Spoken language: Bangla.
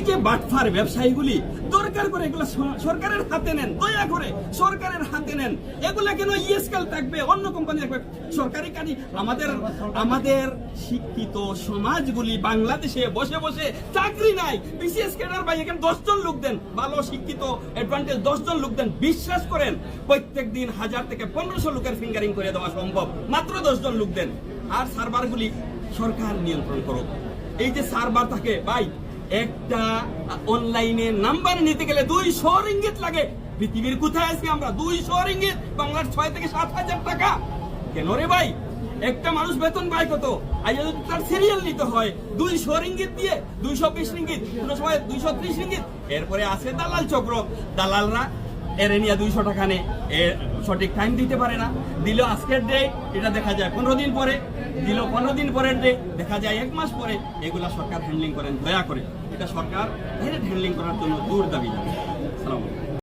যে বাটফার ব্যবসায়ীগুলি দরকার করে এগুলো সরকারের হাতে নেন, দয়া করে সরকারের হাতে নেন। এগুলা কেন ইএসকেল থাকবে, অন্য কোম্পানি থাকবে, সরকারি কাজই। আমাদের শিক্ষিত সমাজগুলি বাংলাদেশে বসে বসে চাকরি নাই, বিসিএস ক্যাডার ভাই এখানে 10 জন লোক দেন, ভালো শিক্ষিত অ্যাডভান্টেজ 10 জন লোক দেন, বিশ্বাস করেন প্রত্যেক দিন 1000 থেকে 1500 লোকের ফিঙ্গারিং করে দেওয়া সম্ভব, মাত্র 10 জন লোক দেন। আর সার্ভারগুলি সরকার নিয়ন্ত্রণ করুক। এই যে সার্ভার থাকে ভাই, একটা অনলাইনে নাম্বার নিতে গেলে 200 রিঙ্গিত লাগে। পৃথিবীর কোথায় আছি আমরা? 200 রিঙ্গিত, বাংলার 6 থেকে 7,000 টাকা। কেন রে ভাই? একটা মানুষ বেতন পায় কত? আর যদি তার সিরিয়াল নিতে হয় 200 রিঙ্গিত দিয়ে, 220 রিঙ্গিত, কোনো সময় 230 রিঙ্গিত। এরপরে আছে দালাল চক্র, দালালরা এরে নিয়ে 200 টাকা নেয়, সঠিক টাইম দিতে পারে না। দিল আজকের ডে, এটা দেখা যায় 15 দিন পরে, দিল 15 দিন পরের ডে, দেখা যায় 1 মাস পরে। এগুলা সরকার হ্যান্ডলিং করেন, দয়া করে এটা সরকার ডাইরেক্ট হ্যান্ডলিং করার জন্য জোর দাবি জানাই।